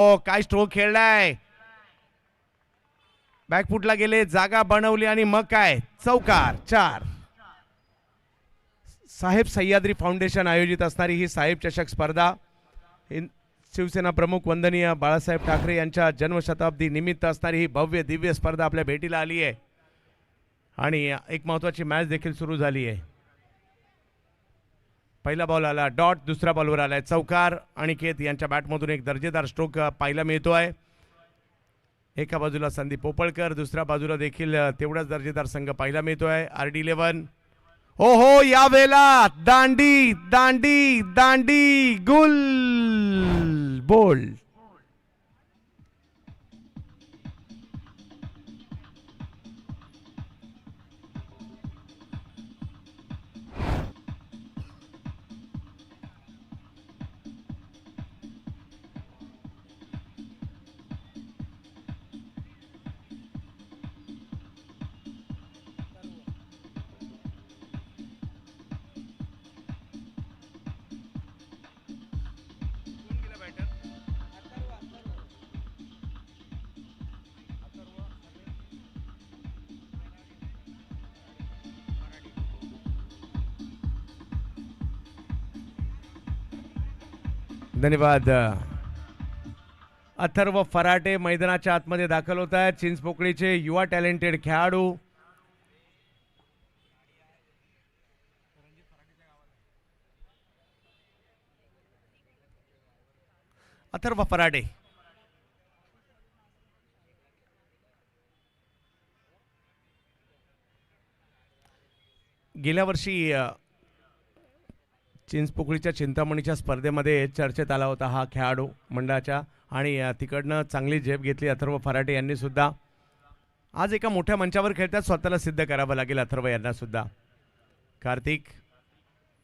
ओ काय स्ट्रोक खेळलाय, बॅकफुटला गेले, जागा बनवली आणि मग काय चौकार 4. साहेब सह्याद्री फाउंडेशन आयोजित असणारी ही साहेब चषक स्पर्धा शिवसेना प्रमुख वंदनीय बाळासाहेब ठाकरे यांच्या जन्मशताब्दी निमित्त असणारी ही भव्य दिव्य स्पर्धा आपल्या भेटीला आली आहे आणि एक महत्त्वाची मॅच देखील सुरू झाली आहे. पहिला बॉल आला डॉट, दुसऱ्या बॉलवर आलाय चौकार. अनिकेत यांच्या बॅटमधून एक दर्जेदार स्ट्रोक पाहायला मिळतोय. एका बाजूला संदीप पोपळकर, दुसऱ्या बाजूला देखील तेवढाच दर्जेदार संघ पाहायला मिळतोय RD11. हो हो, या वेळेला दांडी दांडी दांडी गुल बोल्ड. धन्यवाद. अथर्व फराटे मैदानाच्या आतमध्ये दाखल होत आहेत. चिंचपोकळीचे युवा टॅलेंटेड खेळाडू. अथर्व फराटे गेल्या वर्षी चिंचपोकळीच्या चिंतामणीच्या स्पर्धेमध्ये चर्चेत आला होता हा खेळाडू मंडळाच्या आणि तिकडनं चांगली झेप घेतली अथर्व फराटे यांनी सुद्धा. आज एका मोठ्या मंचावर खेळतात, स्वतःला सिद्ध करावं लागेल अथर्व यांना सुद्धा. कार्तिक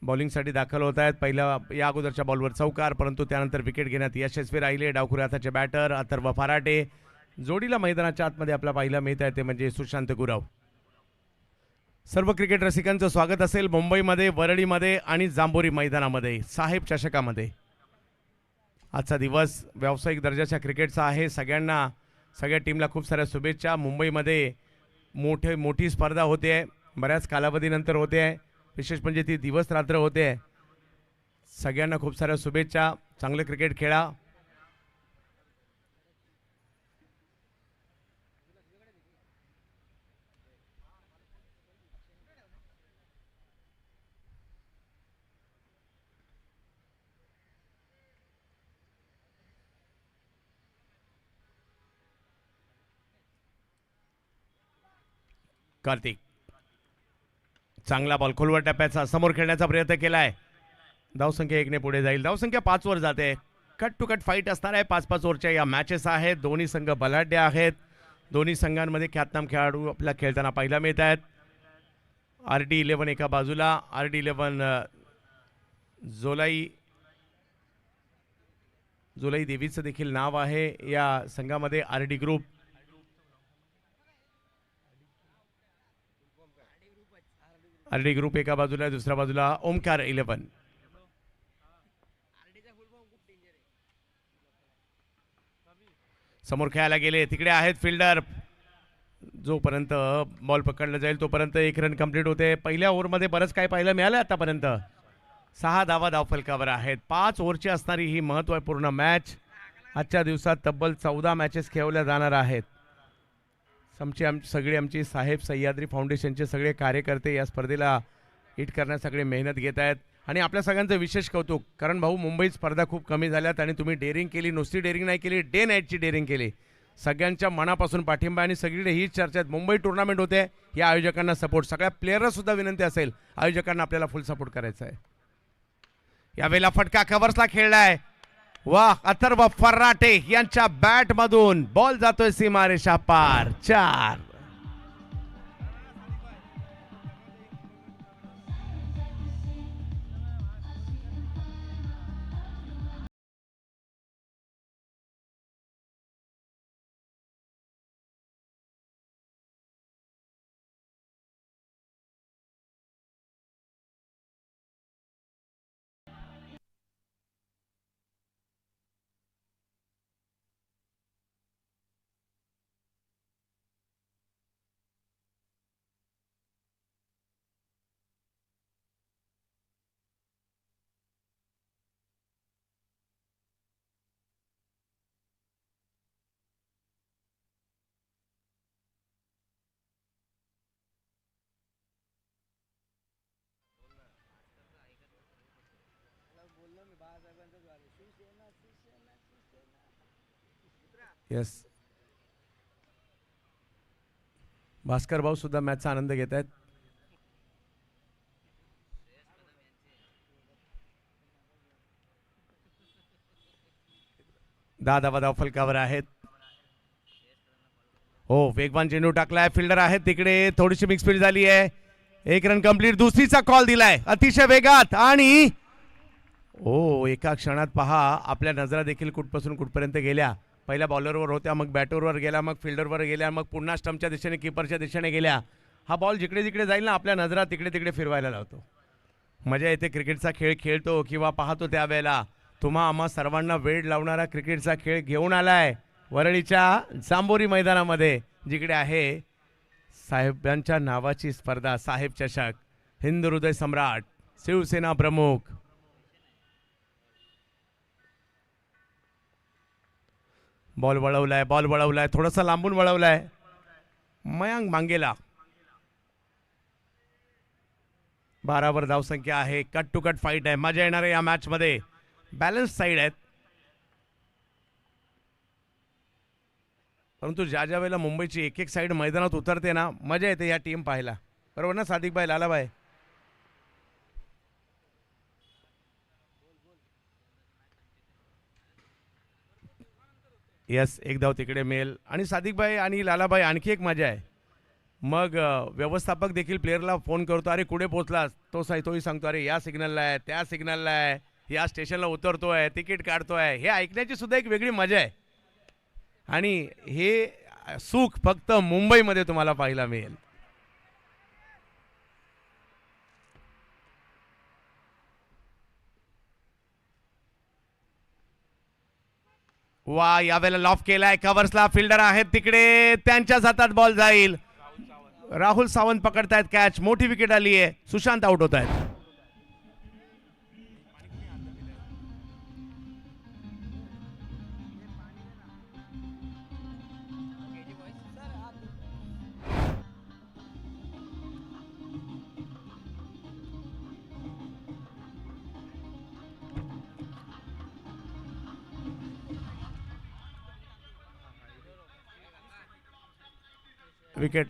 बॉलिंगसाठी दाखल होत आहेत. पहिल्या या अगोदरच्या बॉलवर चौकार, परंतु त्यानंतर विकेट घेण्यात यशस्वी राहिले. डावखुरे हाताचे बॅटर अथर्व फराटे. जोडीला मैदानाच्या आतमध्ये आपला पाहायला मिळत आहे ते म्हणजे सुशांत गुरव. सर्व क्रिकेट रसिकांचं स्वागत असेल मुंबईमध्ये, वरळीमध्ये आणि जांभोरी मैदानामध्ये साहेब चषकामध्ये. आजचा दिवस व्यावसायिक दर्जाच्या क्रिकेटचा आहे. सगळ्यांना, सगळ्या टीमला खूप साऱ्या शुभेच्छा. मुंबईमध्ये मोठी स्पर्धा होते आहे, बऱ्याच कालावधीनंतर होते आहे. विशेष म्हणजे ती दिवस रात्र होते आहे. सगळ्यांना खूप साऱ्या शुभेच्छा. चांगलं क्रिकेट खेळा. कार्तिक चांगला बॉल खोलवर टप्प्याचा समोर खेळण्याचा प्रयत्न केलाय. धावसंख्या 1 ने पुढे जाईल. धावसंख्या 5 वर जाते. कट टू कट फाईट असणार आहे. 5-5 ओव्हरच्या या मॅचेस आहेत. दोन्ही संघ बलाढ्य आहेत. दोन्ही संघांमध्ये ख्यातनाम खेळाडू आपल्या खेळताना पाहायला मिळत आहेत. RD11 एका बाजूला, RD11 जोलाई देवीचं देखील नाव आहे या संघामध्ये. RD ग्रुप एका बाजूला, दुसऱ्या बाजूला ओमकार 11. समोर खेळायला गेले, तिकडे आहेत फिल्डर. जोपर्यंत बॉल पकडला जाईल तोपर्यंत 1 रन कंप्लीट होते. पहिल्या ओव्हरमध्ये बरंच काय पाहायला मिळालं आतापर्यंत. 6 धावा धावफलकावर आहेत. 5 ओव्हरची असणारी ही महत्त्वपूर्ण मॅच. आजच्या दिवसात तब्बल 14 मॅचेस खेळवल्या जाणार आहेत. सगळे आमची साहेब सह्याद्री फाउंडेशनचे सगळे कार्यकर्ते या स्पर्धेला हिट करण्यासाठी मेहनत घेत आहेत आणि आपल्या सगळ्यांचं विशेष कौतुक. कारण भाऊ, मुंबईत स्पर्धा खूप कमी झाल्यात आणि तुम्ही डेअरिंग केली. नुसती डेअरिंग नाही केली, डे नाईटची डेअरिंग केली. सगळ्यांच्या मनापासून पाठिंबा आणि सगळीकडे हीच चर्चा आहे. मुंबई टुर्नामेंट होते, या आयोजकांना सपोर्ट. सगळ्या प्लेयरला सुद्धा विनंती असेल, आयोजकांना आपल्याला फुल सपोर्ट करायचा आहे. यावेळेला फटका कव्हर्सला खेळलाय. वाह, अथर्व फराटे यांच्या बॅटमधून बॉल जातोय सीमारेषा पार. 4. येस, भास्कर भाऊ सुद्धा मॅचचा आनंद घेत आहेत. धावा फलकावर आहेत. हो, वेगवान चेंडू टाकलाय, फिल्डर आहेत तिकडे, थोडीशी मिक्स फील्ड झाली आहे. एक रन कंप्लीट, दुसरीचा कॉल दिलाय अतिशय वेगात आणि ओ एका क्षणात पहा आपल्या नजरा देखील कुठपासून कुठपर्यंत गेल्या. पहिल्या बॉलरवर होत्या, मग बॅटरवर गेल्या, मग फिल्डरवर गेल्या, मग पुन्हा स्टंपच्या दिशेने कीपरच्या दिशेने गेल्या. हा बॉल जिकडे जिकडे जाईल ना आपल्या नजरा तिकडे तिकडे फिरवायला लावतो. मजा येते क्रिकेटचा खेळ खेळतो किंवा पाहतो त्यावेळेला. तुम्हा आम्हा सर्वांना वेळ लावणारा क्रिकेटचा खेळ घेऊन आलाय वरळीच्या जांभोरी मैदानामध्ये, जिकडे आहे साहेबांच्या नावाची स्पर्धा, साहेब चषक, हिंदू हृदय सम्राट, शिवसेना प्रमुख. बॉल वळवलाय, थोडासा लांबून वळवलाय मयांक मांगेला. 12 धावसंख्या आहे. कट टू कट फाईट आहे, मजा येणार आहे या मॅच मध्ये. बॅलन्स साईड आहेत, परंतु ज्या ज्या वेळेला मुंबईची एक एक साईड मैदानात उतरते ना, मजा येते या टीम पाहायला. बरोबर ना सादिकभाई, लालाभाई? यस, एक धाव तिकडे मिळेल आणि सादिकभाई आणि लालाभाई आणखी एक मजा आहे. मग व्यवस्थापक देखील प्लेअरला फोन करतो, अरे कुठे पोहोचलास, तोही सांगतो अरे या सिग्नलला आहे, त्या सिग्नलला आहे, या स्टेशनला उतरतोय, तिकीट काढतोय. हे ऐकण्याची सुद्धा एक वेगळी मजा आहे आणि हे सुख फक्त मुंबईमध्ये तुम्हाला पाहायला मिळेल. वा, यावेळेला लॉफ केलाय, कव्हर्सला फिल्डर आहेत तिकडे, त्यांच्याच हातात बॉल जाईल. राहुल सावंत पकडतायत कॅच, मोठी विकेट आली आहे, सुशांत आउट होत आहेत. विकेट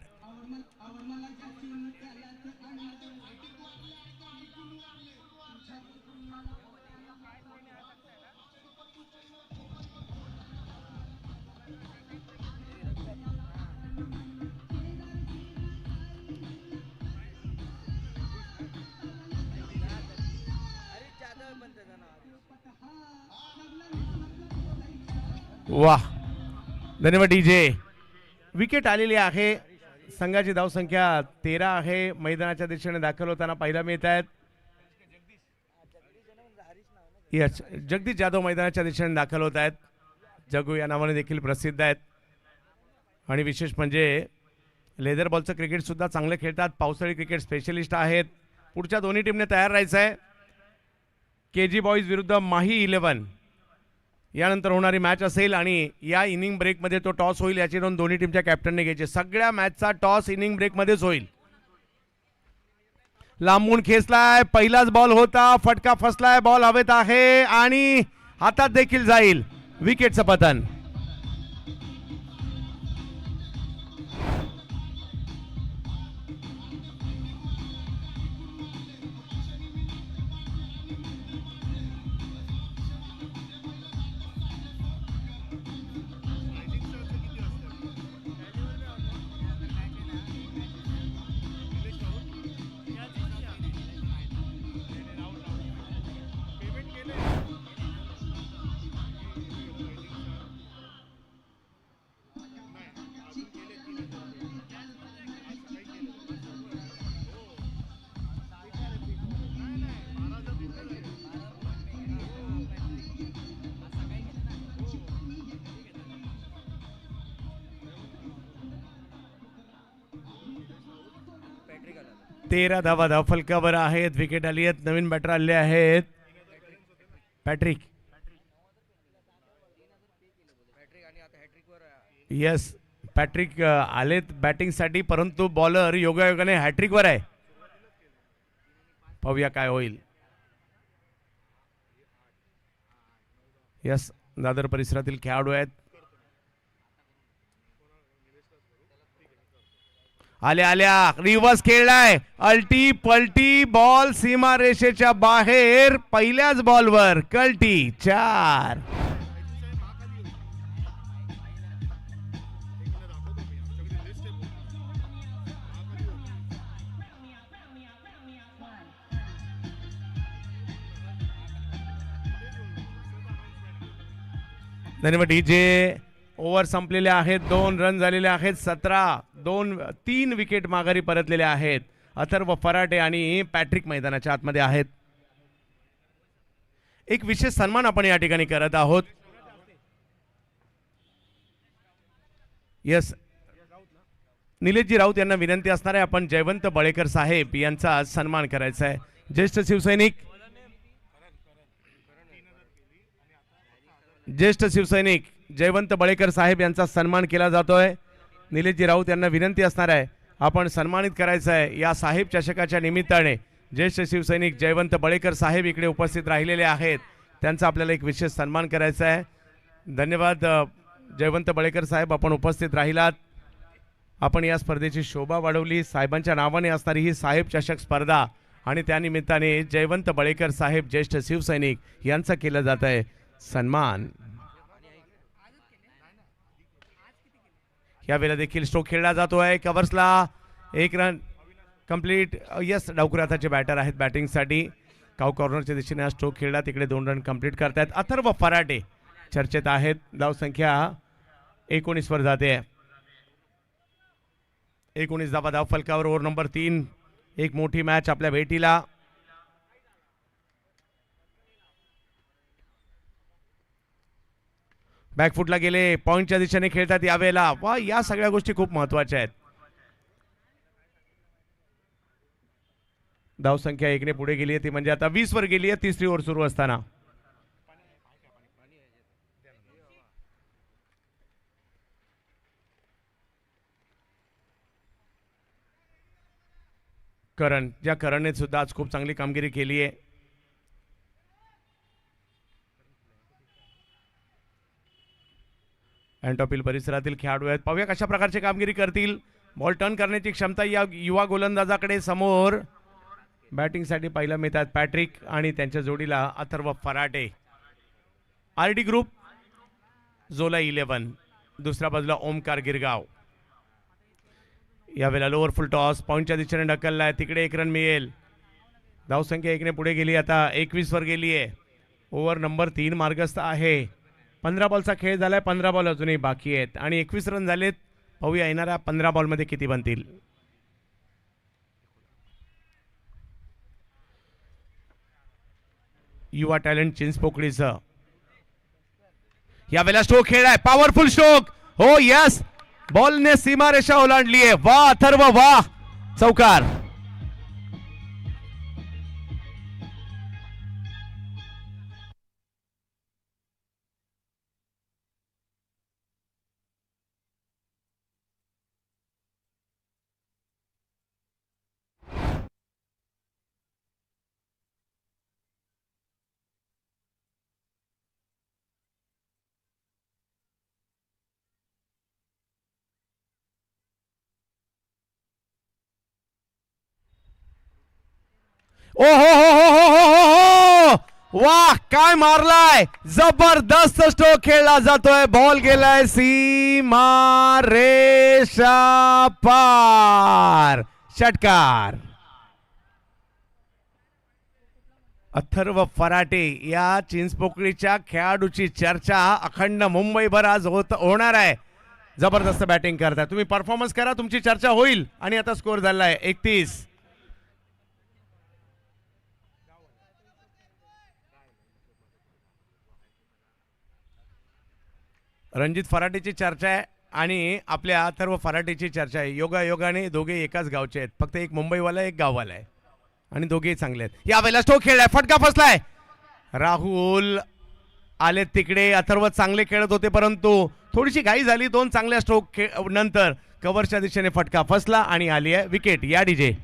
वाह, धन्यवाद डीजे. विकेट आलेली आहे. संघाची धावसंख्या 13 आहे. मैदानाच्या दिशेने दाखल होताना पाहायला मिळत आहेत. यस, जगदीश जाधव मैदानाच्या दिशेने दाखल होत आहेत. जगू या नावाने देखील प्रसिद्ध आहेत आणि विशेष म्हणजे लेदर बॉलचं क्रिकेट सुद्धा चांगलं खेळतात. पावसाळी क्रिकेट स्पेशलिस्ट आहेत. पुढच्या दोन्ही टीमने तयार राहायचं आहे. केजी बॉईज विरुद्ध माही 11 यानंतर होणारी मॅच असेल आणि या इनिंग ब्रेकमध्ये तो टॉस होईल, याची नोंद दोन्ही टीमच्या कॅप्टनने घ्यायची. सगळ्या मॅचचा टॉस इनिंग ब्रेकमध्येच होईल. लांबून खेचलाय, पहिलाच बॉल होता, फटका फसलाय, बॉल हवेत आहे आणि हातात देखील जाईल. विकेटचं पतन. तेरा धावा धावफलकावर आहेत. विकेट आली आहेत. नवीन बॅटर आले आहेत. पॅट्रिक, यस, पॅट्रिक आलेत बॅटिंगसाठी, परंतु बॉलर योगायोगाने हॅट्रिकवर आहे. पाहूया काय होईल. यस, दादर परिसरातील खेळाडू आहेत. आल्या आल्या रिव्हर्स खेळलाय, अल्टी पलटी, बॉल सीमा रेषेच्या बाहेर, पहिल्याच बॉलवर कल्टी, 4. धन्यवाद डीजे. ओव्हर संपलेले आहेत, 2 रन झालेले आहेत, 3 विकेट माघारी परतलेले आहेत. अथर्व फराटे आणि पॅट्रिक मैदानाच्या आतमध्ये आहेत. एक विशेष सन्मान आपण या ठिकाणी करत आहोत. यस, निलेशजी राऊत यांना विनंती असणार आहे, आपण जयवंत बळेकर साहेब यांचा सन्मान करायचा आहे. ज्येष्ठ शिवसैनिक जयवंत बळेकर साहेब यांचा सन्मान केला जातोय. निलेशजी राऊत यांना विनंती असणार आहे, आपण सन्मानित करायचं आहे या साहेब चषकाच्या निमित्ताने. ज्येष्ठ शिवसैनिक जयवंत बळेकर साहेब इकडे उपस्थित राहिलेले आहेत, त्यांचा आपल्याला एक विशेष सन्मान करायचा आहे. धन्यवाद जयवंत बळेकर साहेब, आपण उपस्थित राहिलात. आपण या स्पर्धेची शोभा वाढवली. साहेबांच्या नावाने असणारी ही साहेब चषक स्पर्धा आणि त्यानिमित्ताने जयवंत बळेकर साहेब ज्येष्ठ शिवसैनिक यांचा केला जात आहे सन्मान. यावेळेला देखील स्ट्रोक खेळला जातोय. कव्हर्सला 1 रन कंप्लीट. यस, डावखुराताचे बॅटर आहेत बॅटिंगसाठी. काऊ कॉर्नरच्या दिशेने हा स्ट्रोक खेळला, तिकडे 2 रन कंप्लीट करतायत. अथर्व फराटे चर्चेत आहेत. धावसंख्या 19 वर जाते. 19 धावा धाव फलकावर. Over number 3. एक मोठी मॅच आपल्या भेटीला. बॅकफुटला गेले, पॉइंटच्या दिशेने खेळतात यावेळेला. वा, या सगळ्या गोष्टी खूप महत्वाच्या आहेत. धावसंख्या 1 ने पुढे गेली आहे, ती म्हणजे आता 20 वर गेली आहे 3री ओव्हर सुरू असताना. करण, ज्या करणने सुद्धा आज खूप चांगली कामगिरी केली आहे. अँटॉपिल परिसरातील खेळाडू आहेत, पाहूया कशा प्रकारची कामगिरी करतील. बॉल टर्न करण्याची क्षमता या युवा गोलंदाजाकडे. समोर बॅटिंगसाठी पहिला मिळतात पॅट्रिक आणि त्यांच्या जोडीला अथर्व फराटे. आरडी ग्रुप, झोला 11. दुसऱ्या बाजूला ओमकार गिरगाव. यावेळेला लोअर फुल टॉस, पॉइंटच्या दिशेने ढकललाय, तिकडे 1 रन मिळेल. धावसंख्या 1 ने पुढे गेली, आता 21 वर गेली आहे. ओव्हर नंबर 3 मार्गस्थ आहे. 15 बॉलचा खेळ झालाय, 15 बॉल अजूनही बाकी आहेत आणि 21 रन झालेत. पाहूया येणाऱ्या 15 बॉलमध्ये किती बनतील. युवा टॅलेंट चिंचपोकळीचं यावेळेला स्ट्रोक खेळलाय, पॉवरफुल स्ट्रोक. हो यस, बॉलने सीमारेषा ओलांडली आहे. वा अथर्व, वा, चौकार. ओ हो हो हो हो हो हो हो, वाह, काय मारलाय, जबरदस्त स्ट्रोक खेळला जातोय. बॉल गेलाय सीमा रेषा पार, षटकार. अथर्व फराटे या चिंचपोकळीच्या खेळाडूची चर्चा अखंड मुंबईभर आज होणार आहे. जबरदस्त बॅटिंग करताय तुम्ही, परफॉर्मन्स करा, तुमची चर्चा होईल. आणि आता स्कोर झालाय 31. रणजित फराटेची चर्चा आहे आणि आपल्या अथर्व फराटेची चर्चा आहे. योगायोगाने दोघे एकाच गावचे आहेत, फक्त एक मुंबईवाला एक गाववाला आहे आणि दोघेही चांगले आहेत. यावेळेला स्ट्रोक खेळलाय, फटका फसलाय. राहुल आले तिकडे. अथर्व चांगले खेळत होते परंतु थोडीशी घाई झाली. 2 चांगल्या स्ट्रोक नंतर कव्हरच्या दिशेने फटका फसला आणि आली आहे विकेट. या डीजे.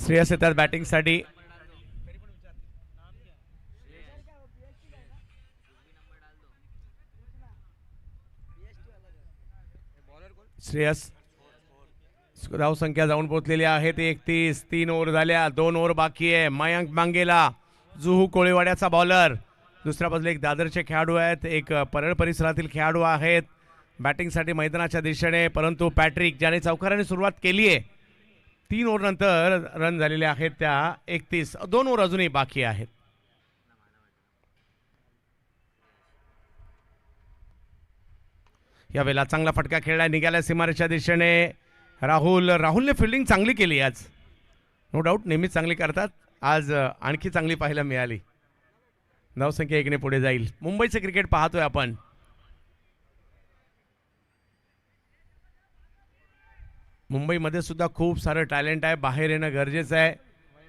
श्रेयस येतात बॅटिंगसाठी. श्रेयस धावसंख्या जाऊन पोहोचलेली आहे ते 31. 3 ओव्हर झाल्या, 2 ओव्हर बाकी आहे. मयांक मांगेला जुहू कोळीवाड्याचा बॉलर. दुसऱ्या बाजूला एक दादरचे खेळाडू आहेत, एक परळ परिसरातील खेळाडू आहेत बॅटिंगसाठी मैदानाच्या दिशेने. परंतु पॅट्रिक ज्याने चौकाराने सुरुवात केली आहे, 3 ओव्हर नंतर रन झालेले आहेत त्या 31. 2 ओव्हर अजूनही बाकी आहेत. यावेळेला चांगला फटका खेळला, निघाल्या सीमारेच्या दिशेने. राहुलने फिल्डिंग चांगली केली आज, नो डाऊट नेहमीच चांगली करतात, आज आणखी चांगली पाहायला मिळाली. धावसंख्या 1ने पुढे जाईल. मुंबईचं क्रिकेट पाहतोय आपण. मुंबईमध्ये सुद्धा खूप सारं टॅलेंट आहे, बाहेर येणं गरजेचं आहे.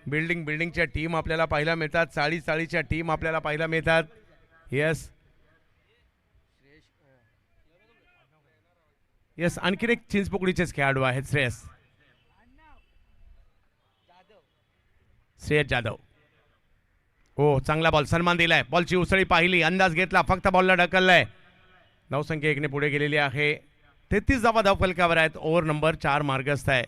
बिल्डिंगच्या टीम आपल्याला पाहायला मिळतात, चाळीच्या टीम आपल्याला पाहायला मिळतात. येस आणखीन एक चिंचपोकळीचेच खेळाडू आहेत, श्रेयस जाधव. हो, चांगला बॉल, सन्मान दिलाय, बॉलची उसळी पाहिली, अंदाज घेतला, फक्त बॉलला ढकललाय. धावसंख्या 1ने पुढे गेलेली आहे. 33 धावा धावफलकावर आहेत. ओव्हर नंबर 4 मार्गस्थ आहे.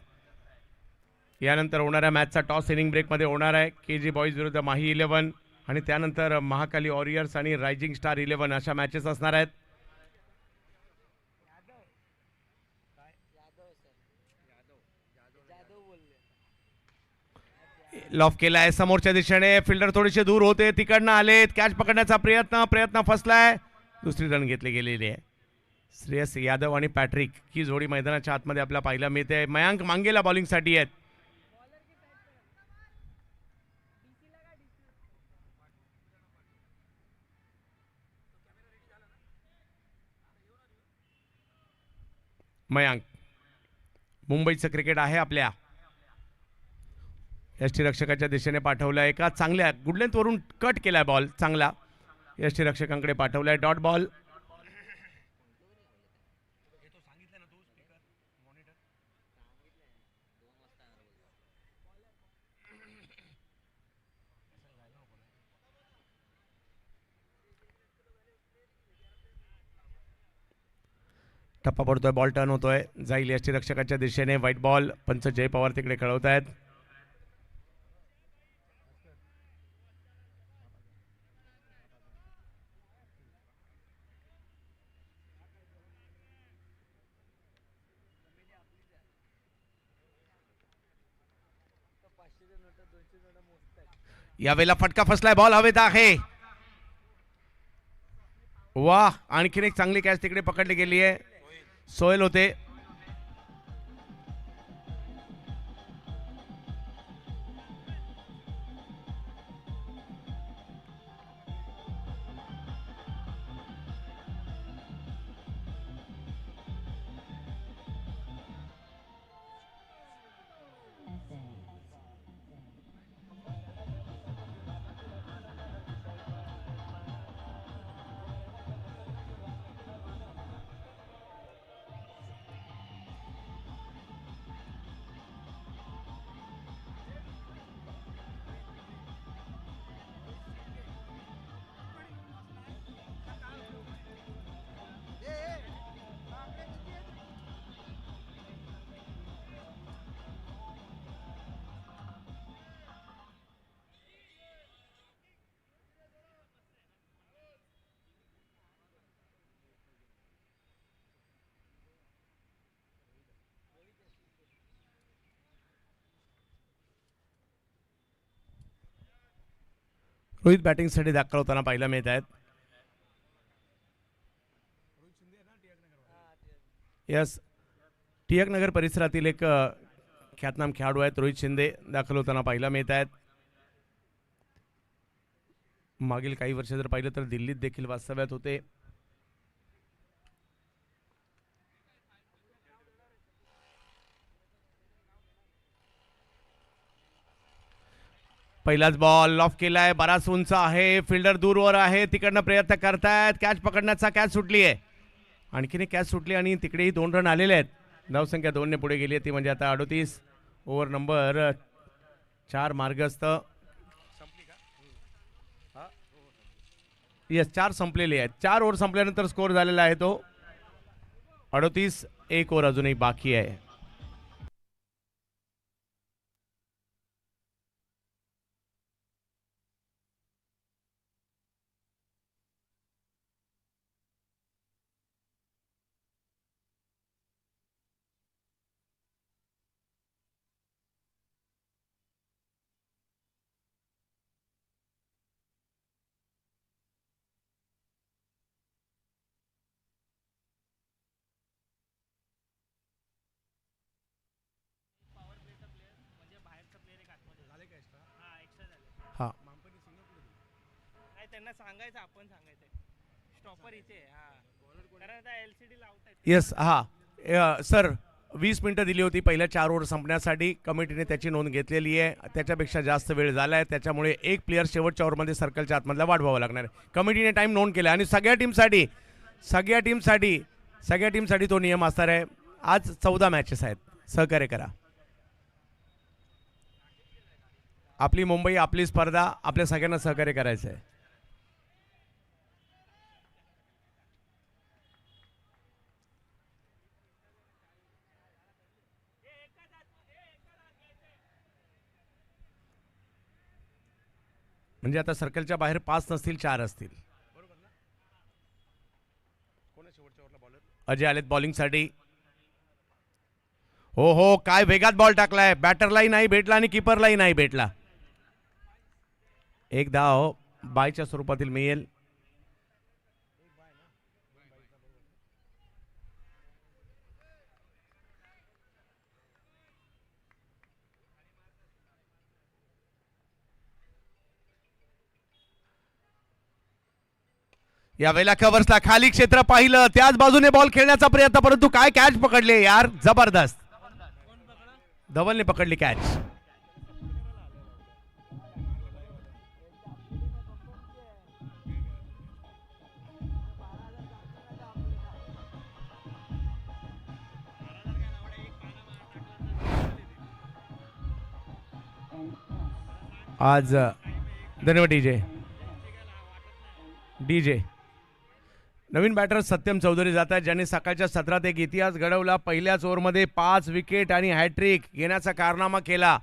यानंतर होणाऱ्या मॅचचा टॉस इनिंग ब्रेकमध्ये होणार आहे. KG बॉईज विरुद्ध माही 11 आणि त्यानंतर महाकाली वॉरियर्स आणि रायझिंग स्टार 11 अशा मॅचेस असणार आहेत. लॉफ केलाय समोरच्या दिशेने, फिल्डर थोडेसे दूर होते, तिकडनं आलेत, कॅच पकडण्याचा प्रयत्न फसलाय. दुसरी रन घेतली गेलेली आहे. श्रेयस यादव आणि पॅट्रिक ही जोडी मैदानाच्या आतमध्ये आपल्याला पाहायला मिळते. मयांक मांगेला बॉलिंगसाठी आहेत. मयांक, मुंबईचं क्रिकेट आहे आपल्या. यष्टीरक्षकाच्या दिशेने पाठवलाय, एका चांगल्या गुडलेंथ वरून कट केलाय बॉल, चांगला यष्टीरक्षकांकडे पाठवलाय. Dot ball. टप्पा पडतोय, बॉल टर्न होतोय, जाईल यष्टीरक्षकाच्या दिशेने. White ball. पंच जय पवार तिकडे कळवत आहेत. यावेळेला फटका फसलाय, बॉल हवेत आहे. वाह, आणखीन एक चांगली कॅच तिकडे पकडली गेली आहे. सोहेल होते. रोहित बॅटिंगसाठी दाखल होताना पाहायला मिळत आहेत. यस, टिळक नगर परिसरातील एक ख्यातनाम खेळाडू आहेत रोहित शिंदे, दाखल होताना पाहायला मिळत आहेत. मागील काही वर्ष जर पाहिलं तर दिल्लीत देखील वास्तव्यात होते. पहिलाच बॉल लॉफ केलाय, बराच उंच आहे, फिल्डर दूरवर आहे, तिकडनं प्रयत्न करतायत कॅच पकडण्याचा. कॅच सुटली आहे, आणखीन एक कॅच सुटली आणि तिकडेही 2 रन आलेले आहेत. धावसंख्या 2 ने पुढे गेली आहे, ती म्हणजे आता 38. ओव्हर नंबर 4 मार्गस्थ येस 4 संपलेली आहेत. 4 ओव्हर संपल्यानंतर स्कोर झालेला आहे तो 38. 1 ओव्हर अजूनही बाकी आहे. हा त्यांना सांगायचं आपण सांगायचं स्टॉपर इथे कारण आता एलसीडी लावतायत. येस हा सर 20 मिनिटं दिली होती पहिल्या 4 ओव्हर संपण्यासाठी. कमिटीने त्याची नोंद घेतलेली आहे. त्याच्यापेक्षा जास्त वेळ झाला आहे, त्याच्यामुळे एक प्लेअर शेवटच्या ओव्हरमध्ये सर्कलच्या आतमधला वाढवावा लागणार आहे. कमिटीने टाईम नोंद केला आणि सगळ्या टीमसाठी तो नियम असणार आहे. आज 14 मॅचेस आहेत. सहकार्य करा. आपली मुंबई, आपली स्पर्धा, आपल्या सगळ्यांना सहकार्य करायचं आहे. म्हणजे आता सर्कलच्या बाहेर 5 नसतील, 4 असतील. अजय आलेत बॉलिंगसाठी. हो काय वेगात बॉल टाकलाय. बॅटरलाही नाही भेटला आणि किपरलाही नाही भेटला. एक धाव बायच्या स्वरूपातील मिळेल. यावेळेला कव्हर्सला खाली क्षेत्र पाहिलं, त्याच बाजूने बॉल खेळण्याचा प्रयत्न, परंतु काय कॅच पकडले यार, जबरदस्त. धवलने पकडली कॅच. आज धन्यवाद डीजे. नवीन बॅटर सत्यम चौधरी जात आहेत, ज्यांनी सकाळच्या सत्रात एक इतिहास घडवला. पहिल्याच ओव्हरमध्ये 5 विकेट आणि हॅट्रिक घेण्याचा कारनामा केला.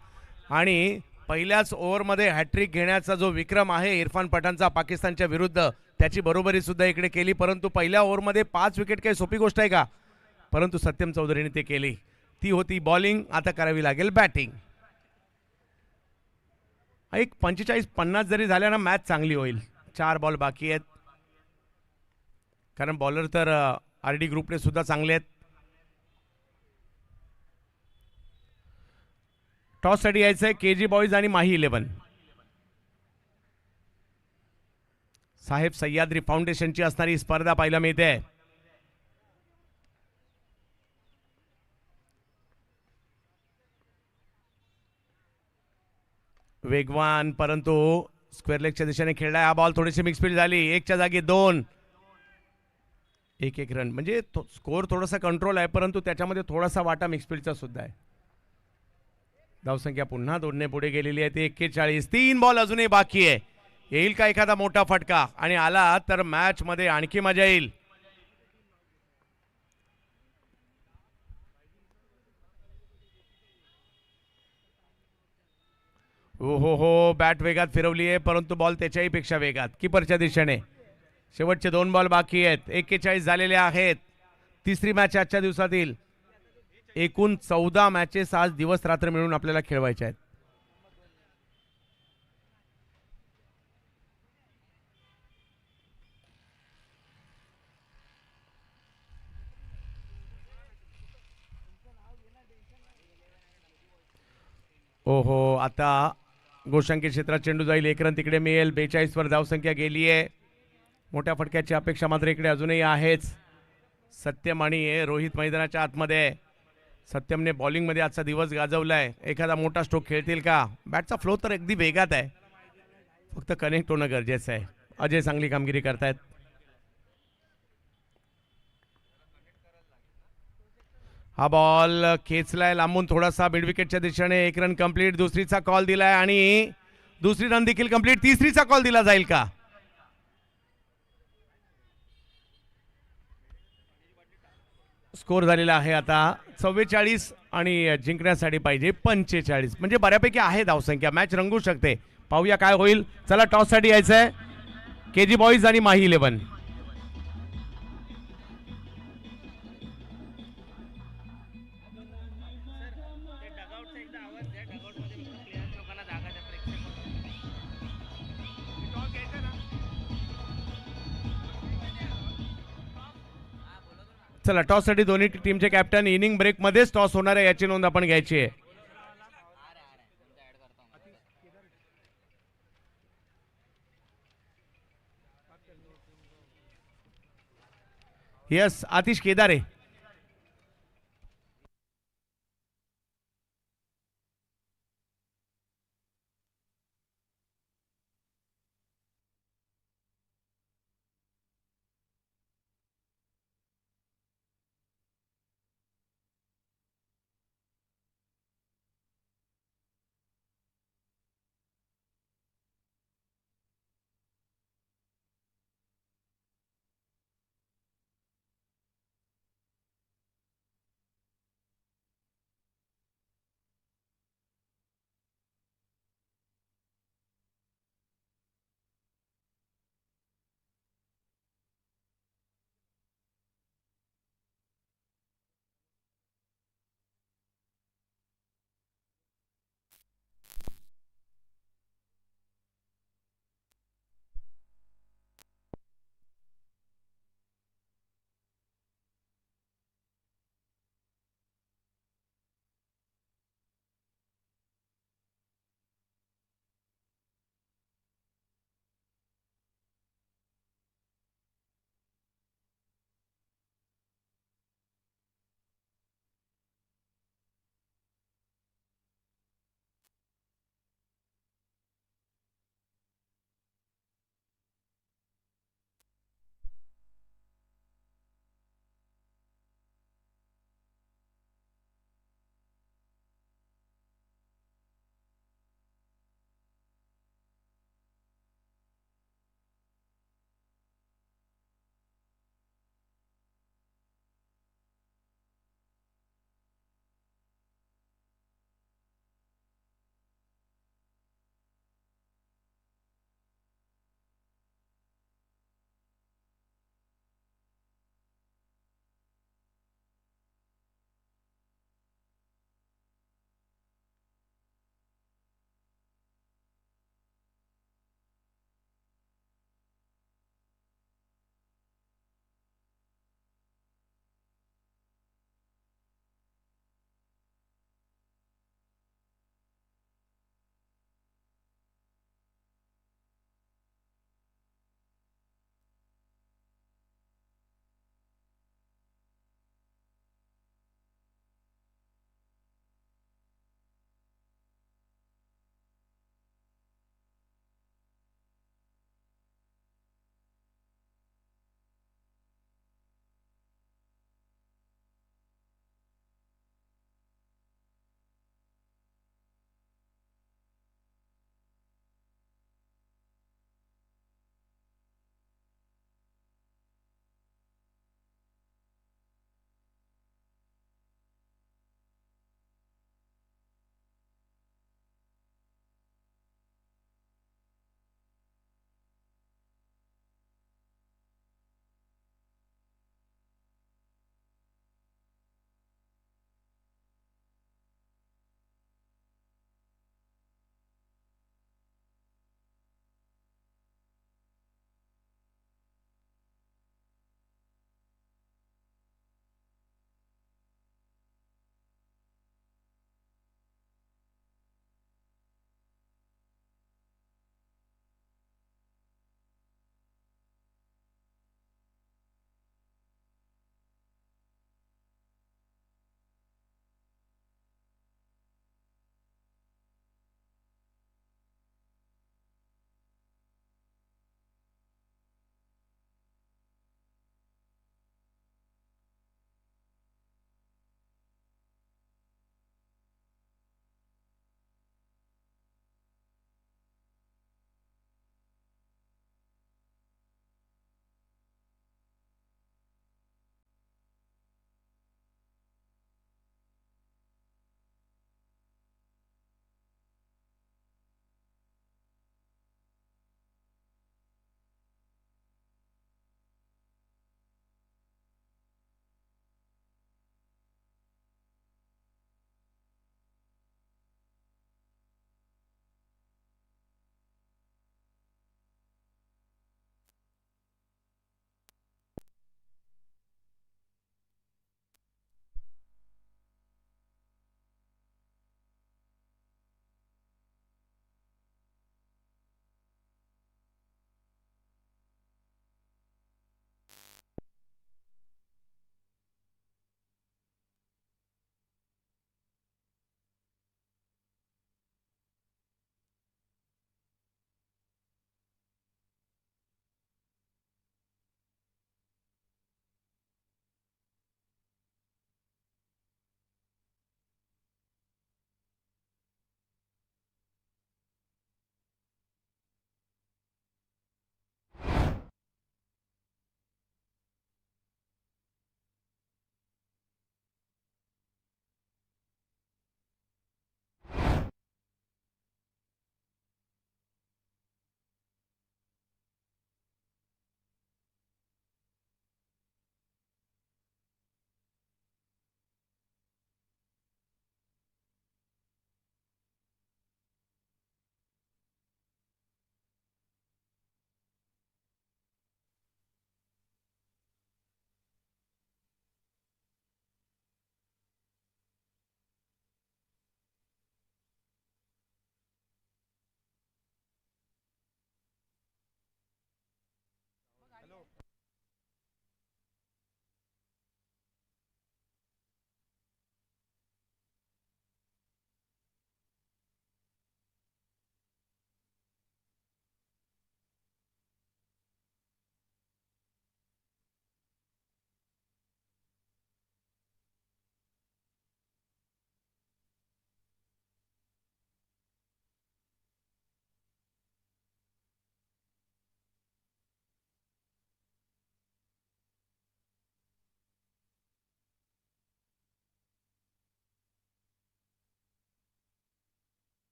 आणि पहिल्याच ओव्हरमध्ये हॅट्रिक घेण्याचा जो विक्रम आहे इरफान पठाणचा पाकिस्तानच्या विरुद्ध, त्याची बरोबरी सुद्धा इकडे केली. परंतु पहिल्या ओव्हरमध्ये 5 विकेट काही सोपी गोष्ट आहे का? परंतु सत्यम चौधरीने ते केली. ती होती बॉलिंग. आता करावी लागेल बॅटिंग. एक 45-50 जरी झाल्या ना, मॅच चांगली होईल. 4 बॉल बाकी आहेत, कारण बॉलर तर आरडी ग्रुपने सुद्धा चांगले आहेत. टॉससाठी यायचं आहे केजी बॉईज आणि माही 11. साहेब सह्याद्री फाउंडेशनची असणारी स्पर्धा पाहायला मिळते. वेगवान परंतु स्क्वेअर लेगच्या दिशेने खेळलाय हा बॉल. थोडीशी मिक्सफील्ड झाली. 1च्या जागी 2. 1-1 रन म्हणजे स्कोर थोडासा कंट्रोल आहे, परंतु त्याच्यामध्ये थोडासा वाटा मिक्सफील्डचा सुद्धा आहे. धावसंख्या पुन्हा 2ने पुढे गेलेली आहे. 41. 3 बॉल अजूनही बाकी आहे. येईल का एखादा मोठा फटका? आणि आला तर मॅच मध्ये आणखी मजा येईल. हो बॅट वेगात फिरवली आहे, परंतु बॉल त्याच्याही पेक्षा वेगात कीपरच्या दिशेने. शेवटचे 2 बॉल बाकी आहेत. 41 झालेले आहेत. तिसरी मॅच आजच्या दिवसातील. एकूण 14 मॅचेस आज दिवस रात्र मिळून आपल्याला खेळवायचे आहेत. आता गोशांकी क्षेत्रात चेंडू जाईल. 1 रन तिकडे मिळेल. 42 वर धावसंख्या गेली आहे. मोठ्या फटक्याची अपेक्षा मात्र इकडे अजूनही आहेच. सत्यम आणि रोहित मैदानाच्या आतमध्ये. सत्यमने बॉलिंगमध्ये आजचा दिवस गाजवलाय. एखादा मोठा स्ट्रोक खेळतील का? बॅटचा फ्लो तर अगदी वेगात आहे, फक्त कनेक्ट होणं गरजेचं आहे. अजय चांगली कामगिरी करतायत. हा बॉल खेचलाय लांबून थोडासा मिड विकेटच्या दिशेने. एक रन कंप्लीट. दुसरीचा कॉल दिलाय आणि दुसरी रन देखील कंप्लीट. तिसरीचा कॉल दिला जाईल का? स्कोर झालेला आहे आता 44 आणि जिंकण्यासाठी पाहिजे 45. म्हणजे बऱ्यापैकी आहे धावसंख्या. मॅच रंगू शकते. पाहूया काय होईल. चला टॉस साठी यायचंय केजी बॉईज आणि माही 11. ते डगआउटचा एकदा आवाज द्या. डगआउट मध्ये फक्त प्लेयर लोकांना जागा द्या प्रेक्षक. चला टॉस साठी दोन्ही टीमचे कॅप्टन. इनिंग ब्रेक मध्येच टॉस होणार आहे याची नोंद आपण घ्यायची आहे. यस आतिश केदारे.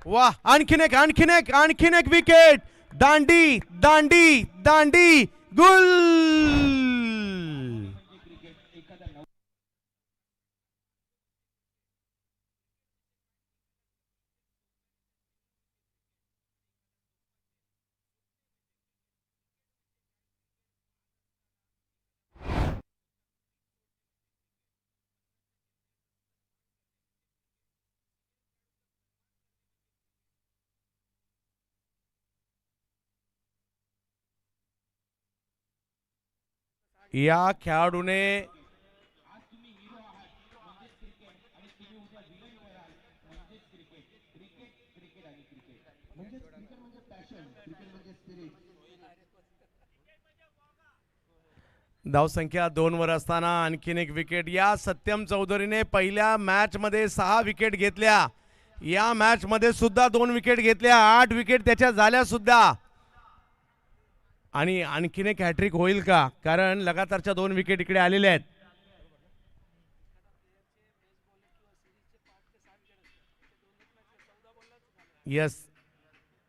वा, आणखीन एक विकेट. दांडी दांडी दांडी गुल. या खेळाडूने धावसंख्या 2 वर असताना आणखीन एक विकेट. या सत्यम चौधरीने पहिल्या मॅच मध्ये 6 विकेट घेतल्या. या मॅच मध्ये सुद्धा 2 विकेट घेतल्या. 8 विकेट त्याच्या झाल्या सुद्धा. आणि आणखीन एक हॅट्रिक होईल का, कारण लगातारच्या 2 विकेट इकडे आलेल्या आहेत. यस,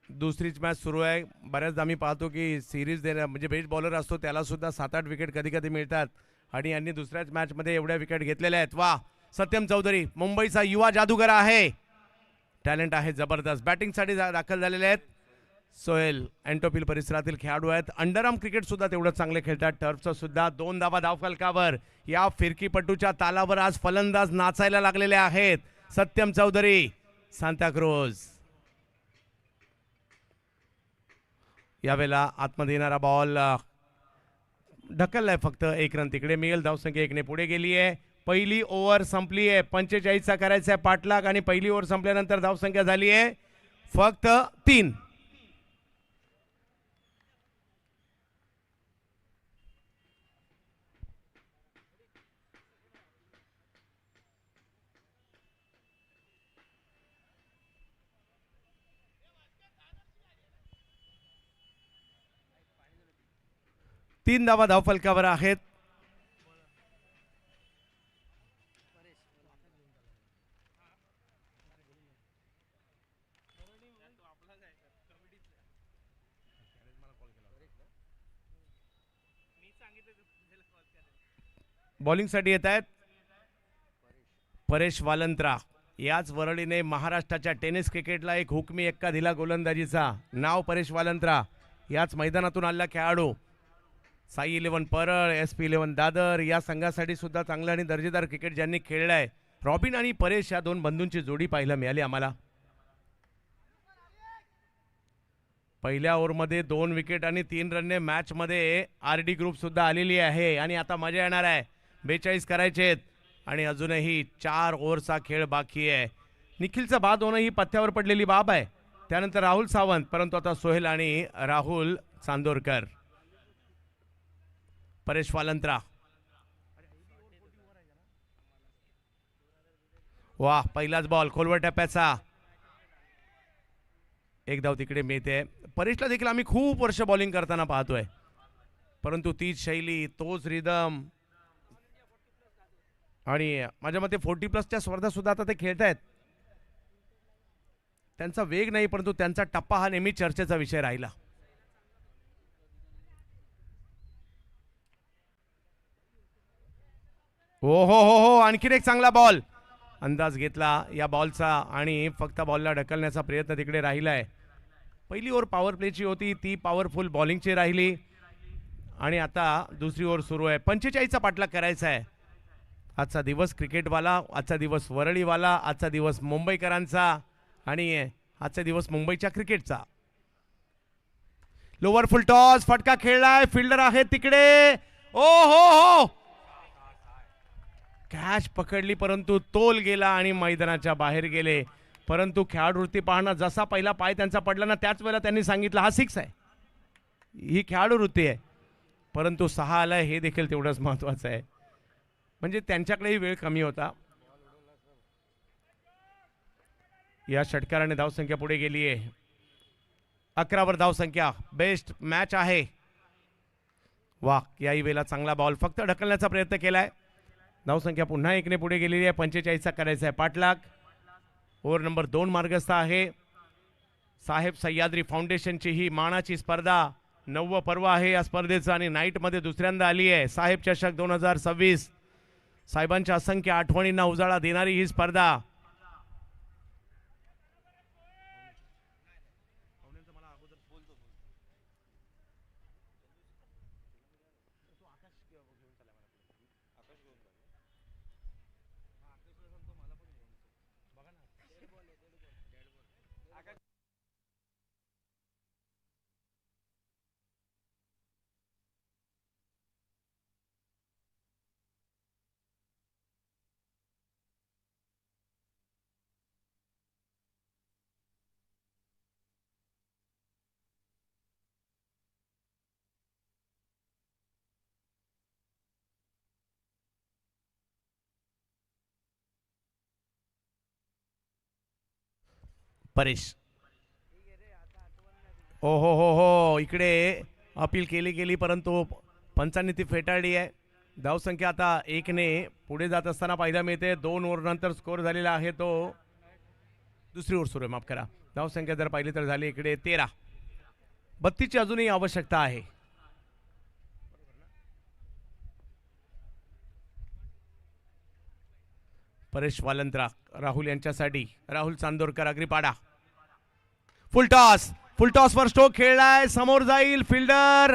दुसरीच मॅच सुरू आहे. बऱ्याचदा आम्ही पाहतो की सिरीज देण्या म्हणजे बेस्ट बॉलर असतो त्याला सुद्धा 7-8 विकेट कधी कधी मिळतात आणि यांनी दुसऱ्याच मॅच मध्ये एवढ्या विकेट घेतलेल्या आहेत. वा, सत्यम चौधरी मुंबईचा युवा जादूगर आहे. टॅलेंट आहे जबरदस्त. बॅटिंगसाठी दाखल झालेले आहेत. सोहेल अँटोपिल परिसरातील खेळाडू आहेत. अंडरआर्म क्रिकेट सुद्धा तेवढं चांगले खेळतात. टर्फचं सुद्धा 2 धावा धावफलकावर. या फिरकीपटूच्या तालावर आज फलंदाज नाचायला लागलेले आहेत. सत्यम चौधरी, सांताक्रूज. यावेळेला आतमध्ये येणारा बॉल ढकललाय, फक्त 1 रन तिकडे मिळेल. धावसंख्या 1 ने पुढे गेली आहे. पहिली ओव्हर संपली आहे. 45चा करायचा आहे पाठलाग आणि पहिली ओव्हर संपल्यानंतर धावसंख्या झाली आहे फक्त 3. तीन धावा धावफलकावर आहेत. बॉलिंगसाठी येत आहेत परेश वालंत्रा. याच वरळीने महाराष्ट्राच्या टेनिस क्रिकेटला एक हुकमी एक्का दिला गोलंदाजीचा. नाव परेश वालंत्रा. याच मैदानातून आलेला खेळाडू. साई 11 परळ, SP 11 दादर या संघासाठी सुद्धा चांगलं आणि दर्जेदार क्रिकेट ज्यांनी खेळलंय. रॉबिन आणि परेश या 2 बंधूंची जोडी पाहायला मिळाली आम्हाला. पहिल्या ओव्हरमध्ये 2 विकेट आणि 3 रनने मॅच मध्ये RD ग्रुप सुद्धा आलेली आहे आणि आता मजा येणार आहे. 42 करायचे आणि अजूनही 4 ओव्हरचा खेळ बाकी आहे. निखिलचा बाद होणं ही पथ्यावर पडलेली बाब आहे. त्यानंतर राहुल सावंत, परंतु आता सोहेल आणि राहुल चांदोरकर. परेश वालंत्रा. वाह, पहिलाच बॉल खोलवर टप्प्याचा. 1 धाव तिकडे मिळते. परेशला देखील आम्ही खूप वर्ष बॉलिंग करताना पाहतोय, परंतु तीच शैली, तोच रिदम आणि माझ्या मते 40+ स्पर्धा सुद्धा आता ते खेळतायत. त्यांचा वेग नाही, परंतु त्यांचा टप्पा हा नेहमी चर्चेचा विषय राहिला. हो हो हो हो, आणखीन एक चांगला बॉल. अंदाज घेतला या बॉलचा आणि फक्त बॉलला ढकलण्याचा प्रयत्न तिकडे राहिलाय. पहिली ओव्हर पॉवर प्लेची होती, ती पॉवरफुल बॉलिंगची राहिली आणि आता दुसरी ओव्हर सुरू आहे. 45चा पाठलाग करायचा आहे. आजचा दिवस क्रिकेटवाला, आजचा दिवस वरळीवाला, आजचा दिवस मुंबईकरांचा आणि आजचा दिवस मुंबईच्या क्रिकेटचा. लोअर फुल टॉस, फटका खेळलाय. फिल्डर आहे तिकडे. ओ हो हो, कॅच पकडली परंतु तोल गेला आणि मैदानाच्या बाहेर गेले. परंतु खेळाडूवृत्ती पाहणं, जसा पहिला पाय त्यांचा पडला ना त्याच वेळेला त्यांनी सांगितलं हा 6 आहे. ही खेळाडूवृत्ती आहे. परंतु 6 आलाय हे देखील तेवढंच महत्वाचं आहे. म्हणजे त्यांच्याकडेही वेळ कमी होता. या षटकाराने धावसंख्या पुढे गेली आहे. 11 वर धावसंख्या. बेस्ट मॅच आहे. वाह, याही वेळेला चांगला बॉल, फक्त ढकलण्याचा प्रयत्न केलाय. धावसंख्या पुन्हा 1 ने पुढे गेलेली आहे. 45चा करायचा आहे पाठलाग. ओव्हर नंबर 2 मार्गस्थ आहे. साहेब सह्याद्री फाउंडेशनची ही मानाची स्पर्धा 9वं पर्व आहे या स्पर्धेचं आणि नाईटमध्ये दुसऱ्यांदा आली आहे. साहेब चषक 2026 साहेबांच्या असंख्य आठवणींना उजाळा देणारी ही स्पर्धा. परेश हो इकडे अपील केली गेली परंतु पंचांनी ती फेटाळली आहे. धावसंख्या आता 1ने पुढे जात असताना पाहायला मिळते. 2 ओव्हर नंतर स्कोर झालेला आहे तो दुसरी ओव्हर सुरू आहे, माफ करा. धावसंख्या जर पाहिली तर झाली इकडे 13. 32ची अजूनही आवश्यकता आहे. परेश वालंत्रा राहुल यांच्यासाठी. राहुल चांदोरकर अग्रीपाडा. फुल टॉस वर स्ट्रोक खेळलाय, समोर जाईल फिल्डर.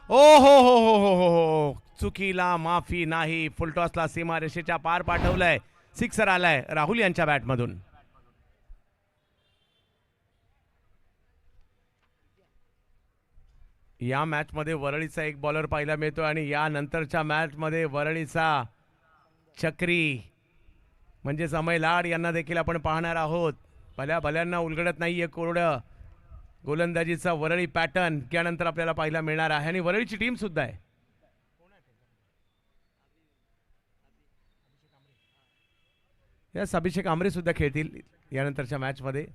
ओ हो चुकीला माफी नाही. फुलटॉसला सीमारेषेच्या पार पाठवलंय. सिक्सर आलाय राहुल यांच्या बॅटमधून. या मॅच मध्ये वरळीचा एक बॉलर पाहायला मिळतो आणि या नंतरच्या मॅच मध्ये वरळीचा चक्री म्हणजे समय लाड यांना देखील आपण पाहणार आहोत. भल्यांना उलगडत नाहीये कोरडं गोलंदाजीचा वरळी पॅटर्न त्यानंतर आपल्याला पाहायला मिळणार आहे आणि वरळीची टीम सुद्धा आहे. यास अभिषेक आमरे सुद्धा खेळतील यानंतरच्या मॅच मध्ये.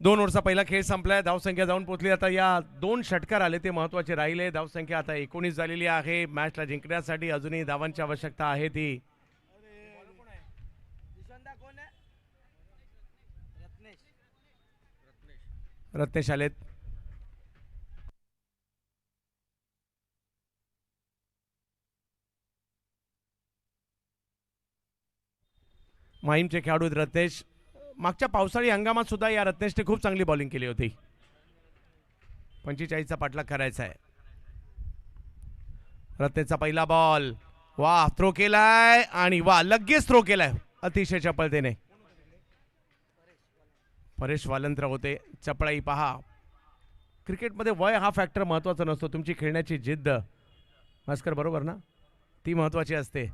दोन ओव्हरचा पहिला खेळ संपलाय. धावसंख्या जाऊन पोहोचली. आता या 2 षटकार आले ते महत्वाचे राहिले. धावसंख्या आता 19 झालेली आहे. मॅचला जिंकण्यासाठी अजूनही धावांची आवश्यकता आहे ती. रत्नेश आलेत. माहीमचे खेळाडू रत्नेश. मागच्या पावसाळी हंगामात सुद्धा या रत्नेशने खूप चांगली बॉलिंग केली होती. 45चा पाठलाग करायचा आहे. रत्नेशचा पहिला बॉल. वा थ्रो केलाय आणि वा लगेच थ्रो केलाय अतिशय चपळतेने. परेश वालंत्र होते. चपळाई पहा. क्रिकेटमध्ये वय हा फॅक्टर महत्वाचा नसतो. तुमची खेळण्याची जिद्द भास्कर बरोबर ना, ती महत्वाची असते.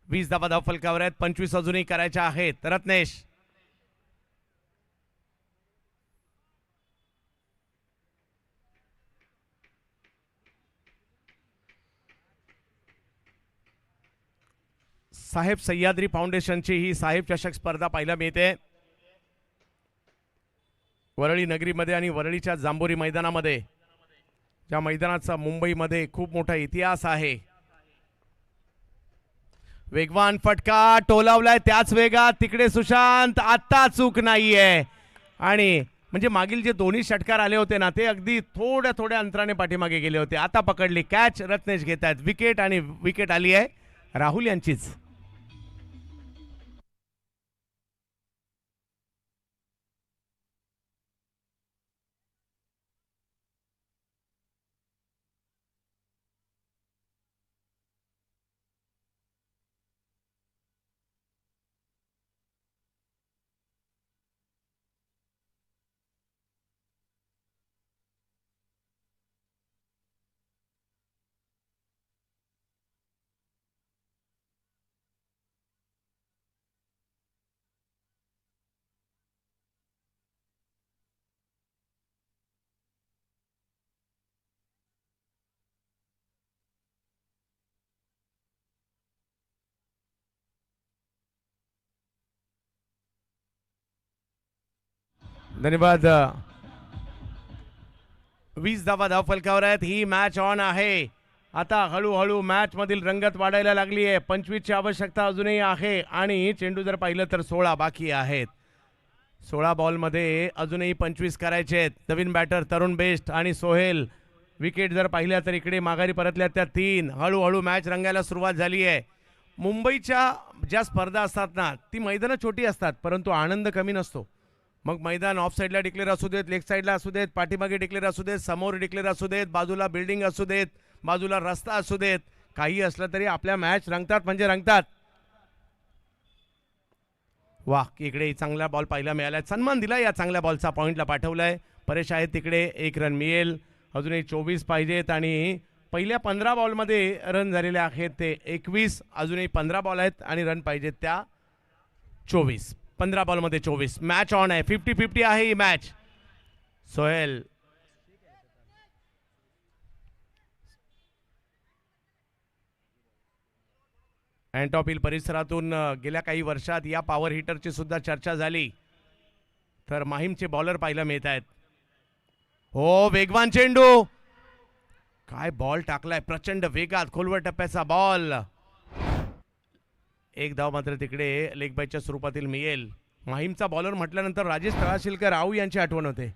20 धावा धाव फलकावर आहेत. 25 अजूनही करायच्या आहेत. रत्नेश साहेब सह्याद्री फाउंडेशनची ही साहेब चषक स्पर्धा पाहायला मिळते वरळी नगरीमध्ये आणि वरळीच्या जांभोरी मैदानामध्ये. ज्या मैदानाचा मुंबईमध्ये खूप मोठा इतिहास आहे. वेगवान फटका टोलावलाय त्याच वेगात तिकडे सुशांत. आता चूक नाहीये आणि म्हणजे मागील जे दोन्ही षटकार आले होते ना ते अगदी थोड्या अंतराने पाठीमागे गेले होते. आता पकडली कॅच. रत्नेश घेत आहेत विकेट आणि विकेट आली आहे राहुल यांचीच. धन्यवाद. 20 धावा धावफलकावर आहेत. ही मॅच ऑन आहे. आता हळूहळू मॅच मधील रंगत वाढायला लागली आहे. 25 ची आवश्यकता अजूनही आहे आणि चेंडू जर पाहिलं तर 16 बाकी आहेत. 16 बॉलमध्ये अजूनही 25 करायचे आहेत. नवीन बॅटर तरुण बेस्ट आणि सोहेल विकेट जर पाहिल्या तर इकडे माघारी परतल्या त्या 3. हळूहळू मॅच रंगायला सुरुवात झाली आहे. मुंबईच्या ज्या स्पर्धा असतात ना ती मैदानं छोटी असतात परंतु आनंद कमी नसतो. मग मैदान ऑफ साईडला डिक्लेअर असू देत, लेग साईडला असू देत, पाठीमागे डिक्लेअर असू देत, समोर डिक्लेअर असू देत, बाजूला बिल्डिंग असू देत, बाजूला रस्ता असू देत, काही असलं तरी आपल्या मॅच रंगतात म्हणजे रंगतात. वाह, इकडे चांगला बॉल पाहायला मिळाला. सन्मान दिला या चांगल्या बॉलचा. पॉईंटला पाठवलाय. परेश आहे तिकडे. 1 रन मिळेल. अजूनही 24 पाहिजेत आणि पहिल्या 15 बॉलमध्ये रन झालेले आहेत ते 21. अजूनही 15 बॉल आहेत आणि रन पाहिजेत त्या 24. 15 बॉलमध्ये 24. मॅच ऑन आहे. 50-50 आहे ही मॅच. सोहेल अँटॉप हिल परिसरातून गेल्या काही वर्षात या पॉवर हिटरची सुद्धा चर्चा झाली तर माहीमचे बॉलर पाहायला मिळत आहेत. हो, वेगवान चेंडू. काय बॉल टाकलाय प्रचंड वेगात. खोलवर टप्प्याचा बॉल. 1 धाव मात्र तिकडे लेग बायच्या स्वरूपातील मिळेल. माहीमचा बॉलर म्हटल्यानंतर राजेश तळाशीलकर राऊ यांची आठवण होते.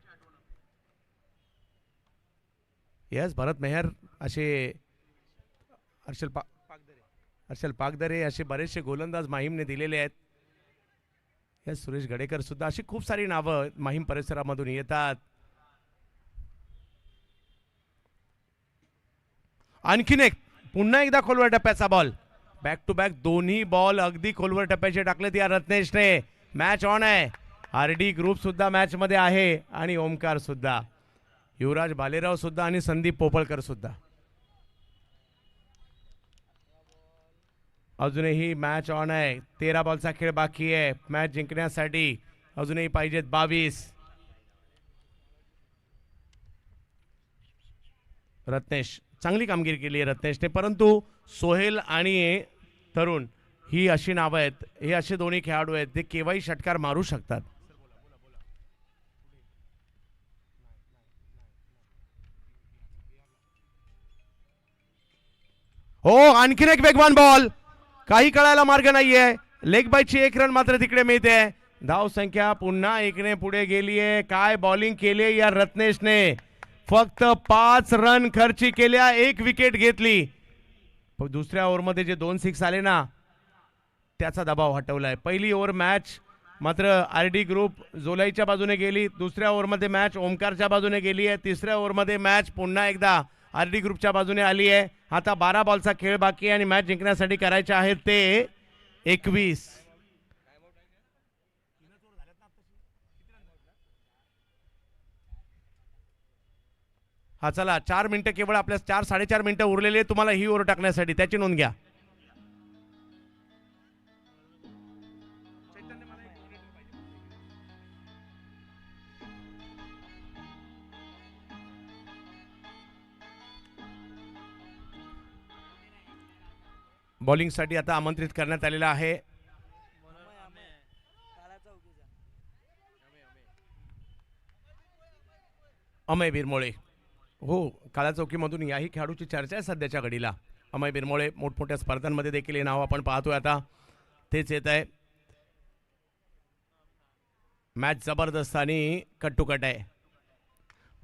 यस, भरत मेहर असे, हर्षल पागदरे असे बरेचसे गोलंदाज माहीमने दिलेले आहेत. यस, सुरेश गडेकर सुद्धा. अशी खूप सारी नावं माहीम परिसरामधून येतात. आणखीन एक, पुन्हा एकदा खोलवर टप्प्याचा बॉल. बॅक टू बॅक दोन्ही बॉल अगदी खोलवर टप्प्याचे टाकलेत या रत्नेशने. मॅच ऑन आहे. आरडी ग्रुप सुद्धा मॅच मध्ये आहे आणि ओमकार सुद्धा, युवराज भालेराव सुद्धा आणि संदीप पोपळकर सुद्धा. अजूनही मॅच ऑन आहे. 13 बॉलचा खेळ बाकी आहे. मॅच जिंकण्यासाठी अजूनही पाहिजेत 22. रत्नेश, चांगली कामगिरी केली आहे रत्नेशने, परंतु सोहेल आणि तरुण ही अशी नावं आहेत, हे असे दोन्ही खेळाडू आहेत ते केव्हाही षटकार मारू शकतात. हो, आणखीन एक वेगवान बॉल. काही कळायला मार्ग नाहीये. लेग बायची 1 रन मात्र तिकडे मिळते. धाव संख्या पुन्हा 1ने पुढे गेलीये. काय बॉलिंग केली या रत्नेशने. फक्त 5 रन खर्ची केल्या, 1 विकेट घेतली. दुसऱ्या ओव्हरमध्ये जे 2 6 आले ना त्याचा दबाव हटवलाय. पहिली ओव्हर मॅच मात्र आरडी ग्रुप जोलाईच्या बाजूने गेली. दुसऱ्या ओव्हरमध्ये मॅच ओमकारच्या बाजूने गेली आहे. तिसऱ्या ओव्हरमध्ये मॅच पुन्हा एकदा आरडी ग्रुपच्या बाजूने आली आहे. आता 12 बॉलचा खेळ बाकी आहे आणि मॅच जिंकण्यासाठी करायचे आहेत ते 21. हा, चला 4 मिनिटं केवळ आपल्या 4-4.5 मिनिटं उरलेली आहे तुम्हाला ही ओव्हर टाकण्यासाठी, त्याची नोंद घ्या. बॉलिंगसाठी आता आमंत्रित करण्यात आलेला आहे अमय बिरमोळे. हो, काळा चौकीमधून याही खेळाडूची चर्चा आहे सध्याच्या घडीला. अमय बिरमोळे मोठमोठ्या स्पर्धांमध्ये देखील हे नाव आपण पाहतोय आता. तेच येत आहे. मॅच जबरदस्त आणि कट्टुकट आहे.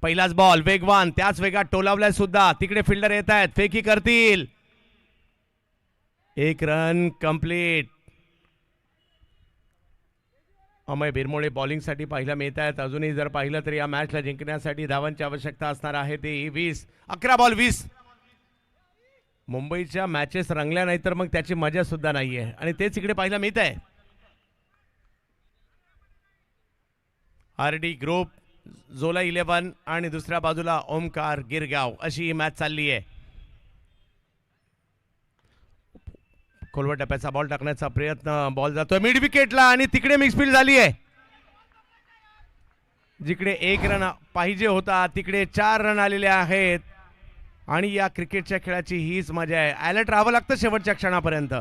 पहिलाच बॉल वेगवान, त्याच वेगात टोलावलाय सुद्धा. तिकडे फिल्डर येत आहेत, फेकी करतील. 1 रन कंप्लीट. अमय बिरमोळे बॉलिंगसाठी पाहायला मिळत आहेत. अजूनही जर पाहिलं तर या मॅचला जिंकण्यासाठी धावांची आवश्यकता असणार आहे ती 20. 11 बॉल 20. मुंबईच्या मॅचेस रंगल्या नाही तर मग त्याची मजा सुद्धा नाहीये आणि तेच इकडे पाहायला मिळत आहे. आरडी ग्रुप, जोला 11 आणि दुसऱ्या बाजूला ओमकार गिरगाव अशी ही मॅच चालली आहे. खोलवर टप्प्याचा बॉल टाकण्याचा प्रयत्न. बॉल जातोय मिड विकेटला आणि तिकडे मिक्सफील्ड झाली आहे. जिकडे 1 रन पाहिजे होता तिकडे 4 रन आलेले आहेत आणि या क्रिकेटच्या खेळाची हीच मजा आहे. अलर्ट राहावं लागतं शेवटच्या क्षणापर्यंत.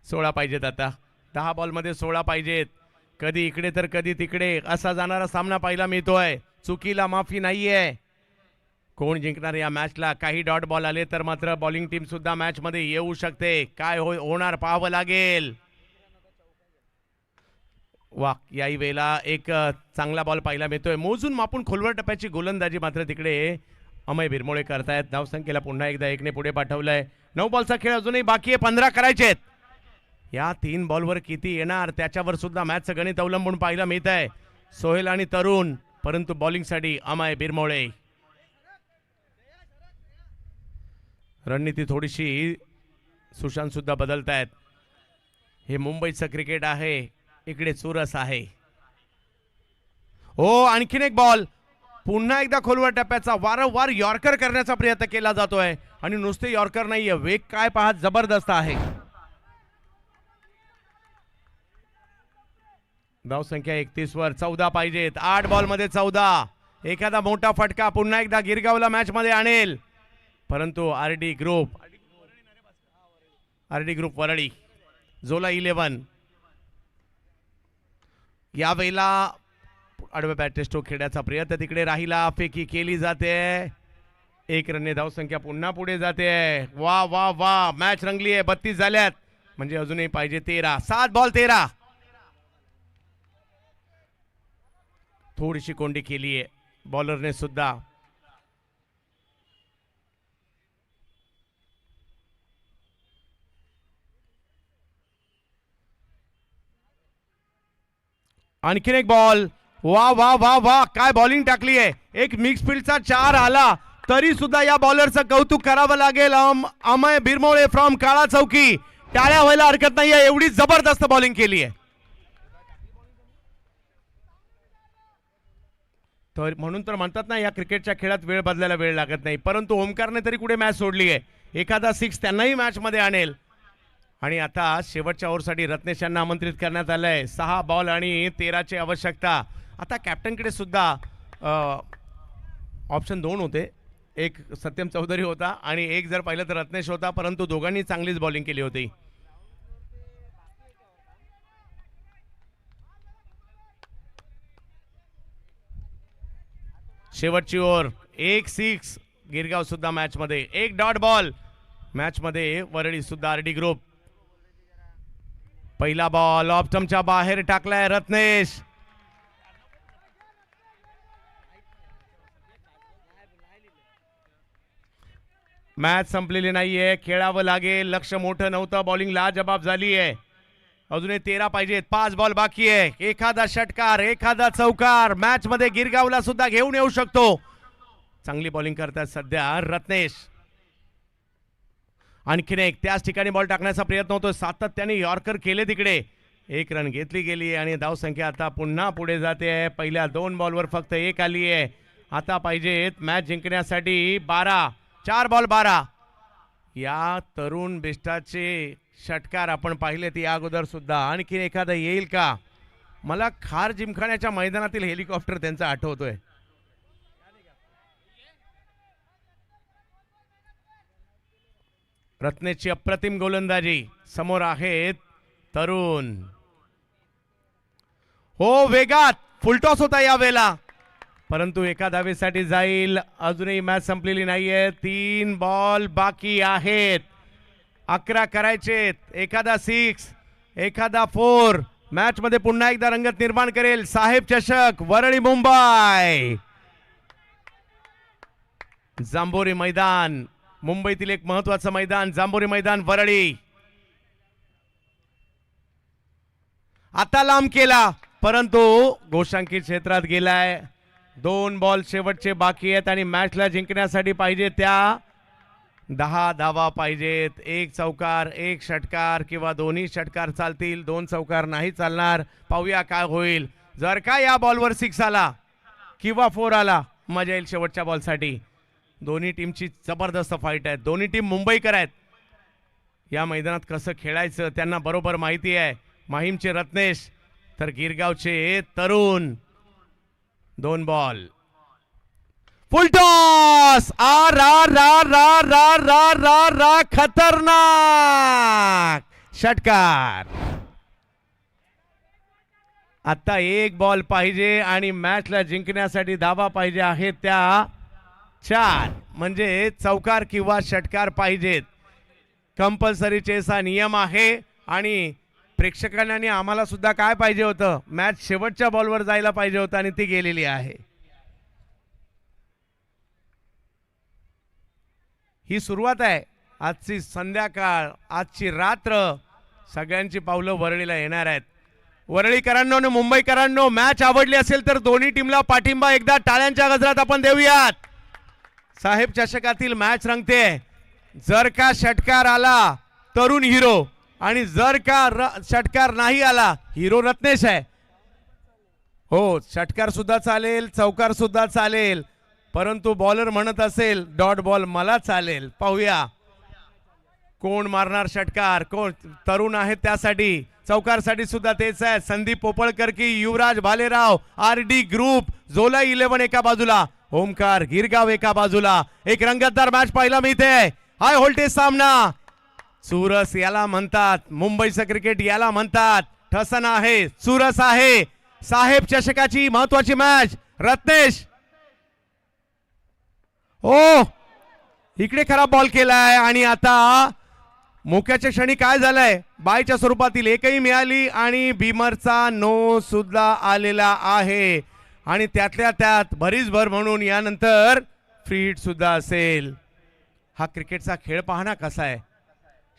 16 पाहिजेत आता. 10 बॉलमध्ये 16 पाहिजेत. कधी इकडे तर कधी तिकडे असा जाणारा सामना पाहायला मिळतोय. चुकीला माफी नाहीये. कोण जिंकणार या मॅचला? काही डॉट बॉल आले तर मात्र बॉलिंग टीम सुद्धा मॅच मध्ये येऊ शकते. काय होणार पाहावं लागेल. वा, याही वेळेला एक चांगला बॉल पाहायला मिळतोय. मोजून मापून खोलवर टप्प्याची गोलंदाजी मात्र तिकडे अमय बिरमोळे करतायत. धावसंख्येला पुन्हा एकदा 1 ने पुढे पाठवलंय. 9 बॉलचा खेळ अजूनही बाकी आहे. 15 करायचेत. या 3 बॉलवर किती येणार त्याच्यावर सुद्धा मॅचचं गणित अवलंबून पाहायला मिळत आहे. सोहेल आणि तरुण, परंतु बॉलिंगसाठी अमय बिरमोळे. रणनीती थोडीशी सुशांत सुद्धा बदलतायत. हे मुंबईचं क्रिकेट आहे. इकडे चुरस आहे. हो, आणखीन एक बॉल. पुन्हा एकदा खोलवर टप्प्याचा वारंवार यॉर्कर करण्याचा प्रयत्न केला जातोय आणि नुसते यॉर्कर नाहीये, वेग काय पाहत जबरदस्त आहे. धावसंख्या 31 वर 14 पाहिजेत. 8 बॉल मध्ये 14. एखादा मोठा फटका पुन्हा एकदा गिरगावला मॅच मध्ये आणेल. परंतु आरडी ग्रुप वरळी झोला 11 यावेळेला आडव्या बॅट स्ट्रोक खेळण्याचा प्रयत्न तिकडे राहिला. फेकी केली जाते. 1 रनने धावसंख्या पुन्हा पुढे जाते. वा वा वा, मॅच रंगली आहे. 32 झाल्यात म्हणजे अजूनही पाहिजे 13. 7 बॉल 13. थोडीशी कोंडी केली आहे बॉलरने सुद्धा. आणखीन एक बॉल. वा वा वा वा, काय बॉलिंग टाकली आहे. एक मिक्स फील्डचा 4 आला तरी सुद्धा या बॉलरचं कौतुक करावं लागेल. अमय बिरमोळे फ्रॉम काळा चौकी. टाळ्या व्हायला हरकत नाहीये, एवढी जबरदस्त बॉलिंग केली आहे. तर म्हणून तर म्हणतात ना, या क्रिकेटच्या खेळात वेळ बदलायला वेळ लागत नाही. परंतु ओमकारने तरी कुठे मॅच सोडली आहे. एखादा 6 त्यांनाही मॅच मध्ये आणेल. आणि आता शेवटच्या ओव्हरसाठी रत्नेश यांना आमंत्रित करण्यात आलंय. 6 बॉल आणि 13ची आवश्यकता. आता कॅप्टनकडे सुद्धा ऑप्शन 2 होते. एक सत्यम चौधरी होता आणि एक जर पाहिलं तर रत्नेश होता, परंतु दोघांनी चांगलीच बॉलिंग केली होती. शेवटची ओव्हर. 1 6. गिरगाव सुद्धा मॅच मध्ये. 1 डॉट बॉल मॅच मध्ये. वरळी सुद्धा आरडी ग्रुप. पहिला बॉल ऑफ स्टंपच्या बाहेर टाकलाय रत्नेश. मॅच संपलेली नाहीये, खेळावं लागेल. लक्ष मोठं नव्हतं. बॉलिंग लाजबाब झाली आहे. अजूनही 13 पाहिजेत. 5 बॉल बाकी आहे. एखादा षटकार, एखादा चौकार मॅच मध्ये गिरगावला सुद्धा घेऊन येऊ शकतो. चांगली बॉलिंग करतात सध्या रत्नेश. आणखीन एक त्याच ठिकाणी बॉल टाकण्याचा प्रयत्न होतो. सातत्याने यॉर्कर केले तिकडे. 1 रन घेतली गेली आणि धावसंख्या आता पुन्हा पुढे जाते. पहिल्या 2 बॉलवर फक्त 1 आली आहे. आता पाहिजेत मॅच जिंकण्यासाठी 12. 4 बॉल 12. या तरुण बेस्टाचे षटकार आपण पाहिले ती अगोदर सुद्धा. आणखी एखादा येईल का? मला खार जिमखान्याच्या मैदानातील हेलिकॉप्टर त्यांचा आठवतोय. रत्नेशची अप्रतिम गोलंदाजी. समोर आहेत तरुण. हो, वेगात फुलटॉस होता या वेळेला, परंतु एका धावेसाठी जाईल. अजूनही मॅच संपलेली नाहीये. 3 बॉल बाकी आहेत. 11 करायचेत. एखादा 6, एखादा 4 मॅच मध्ये पुन्हा एकदा रंगत निर्माण करेल. साहेब चषक वरळी मुंबई. जांभोरी मैदान, मुंबईतील एक महत्वाचं मैदान जांभोरी मैदान वरळी. आता लांब केला परंतु गोशांकित क्षेत्रात गेलाय. 2 बॉल शेवटचे बाकी आहेत आणि मॅचला जिंकण्यासाठी पाहिजे त्या 10 धावा पाहिजेत. 1 चौकार, 1 षटकार किंवा दोन्ही षटकार चालतील. 2 चौकार नाही चालणार. पाहूया काय होईल. जर का या बॉलवर 6 आला किंवा 4 आला, मजा येईल शेवटच्या बॉलसाठी. दोन्ही टीमची जबरदस्त फाईट आहे. दोन्ही टीम मुंबईकर आहेत. या मैदानात कसं खेळायचं त्यांना बरोबर माहिती आहे. माहीमचे रत्नेश तर गिरगावचे तरुण. 2 बॉल. फुल टॉस. आ रा रा रा रा रा रा रा खतरनाक. षटकार. आता एक बॉल पाहिजे आणि मॅचला जिंकण्यासाठी धावा पाहिजे आहेत त्या 4, म्हणजे चौकार किंवा षटकार पाहिजेत. कंपल्सरी चेसचा नियम आहे आणि प्रेक्षकांना आणि आम्हाला सुद्धा काय पाहिजे होतं, मॅच शेवटच्या बॉलवर जायला पाहिजे होतं आणि ती गेलेली आहे. ही सुरुवात आहे. आजची संध्याकाळ, आजची रात्र सगळ्यांची पावलं वरळीला येणार आहेत. वरळीकरांनो आणि मुंबईकरांनो, मॅच आवडली असेल तर दोन्ही टीमला पाठिंबा एकदा टाळ्यांच्या गजरात आपण देऊयात. साहेब चषकातील मॅच रंगते. जर का षटकार आला तरुण हिरो आणि जर का षटकार नाही आला हिरो रत्नेश आहे. हो, षटकार सुद्धा चालेल, चौकार सुद्धा चालेल, परंतु बॉलर म्हणत असेल डॉट बॉल मला चालेल. पाहूया कोण मारणार षटकार, कोण तरुण आहेत त्यासाठी. चौकारसाठी सुद्धा तेच आहे. संदीप पोपळकर की युवराज भालेराव, RD ग्रुप, झोला 11 एका बाजूला, ओमकार गिरगाव एका बाजूला. एक रंगतदार मॅच पाहायला मिळते. हाय व्होल्टेज सामना. चुरस याला म्हणतात, मुंबईचं क्रिकेट याला म्हणतात. ठसन आहे, चुरस आहे. साहेब चषकाची महत्वाची मॅच. रत्नेश ओ इकडे खराब बॉल केलाय आणि आता मोक्याच्या क्षणी काय झालंय, बायच्या स्वरूपातील एकही मिळाली आणि बीमरचा नो सुद्धा आलेला आहे आणि त्यातल्या त्यात भरीसभर म्हणून यानंतर फ्री हिट सुद्धा असेल. हा क्रिकेटचा खेळ पाहना कसा आहे.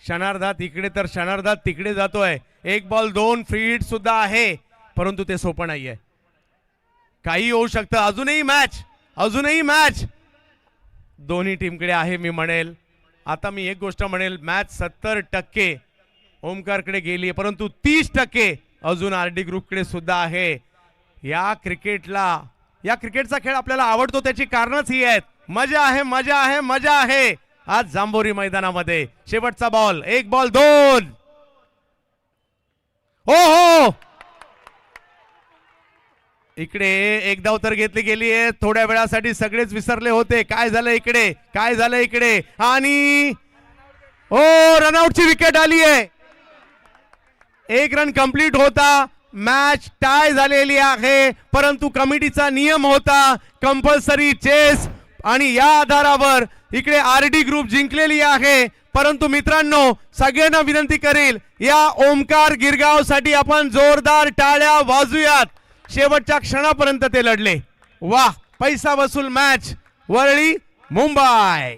क्षणार्धात इकडे तर क्षणार्धात तिकडे जातोय. 1 बॉल 2 फ्री हिट सुद्धा आहे, परंतु ते सोपं नाहीये. काही होऊ शकतं. अजूनही मॅच दोन्ही टीमकडे आहे. मी म्हणेल आता मी एक गोष्ट म्हणेल, मॅच 70% ओमकारकडे गेली आहे, परंतु 30% अजून RD ग्रुपकडे सुद्धा आहे. या क्रिकेटचा खेळ आपल्याला आवडतो त्याची कारणच ही आहेत. मजा आहे, मजा आहे, मजा आहे. आज जांभोरी मैदानामध्ये शेवटचा बॉल, 1 बॉल 2. हो इकडे एक धाव तर घेतली गेली आहे. थोड्या वेळासाठी सगळेच विसरले होते काय झालं इकडे आणि रनआउटची विकेट आली आहे. 1 रन कंप्लीट होता. मॅच टाय झालेली आहे, परंतु कमिटीचा नियम होता कंपल्सरी चेस आणि या आधारावर इकडे RD ग्रुप जिंकलेली आहे. परंतु मित्रांनो, सगळ्यांना विनंती करेल या ओमकार गिरगाव साठी आपण जोरदार टाळ्या वाजूयात. शेवटच्या क्षणापर्यंत ते लढले. वाह, पैसा वसूल मॅच. वरळी मुंबई.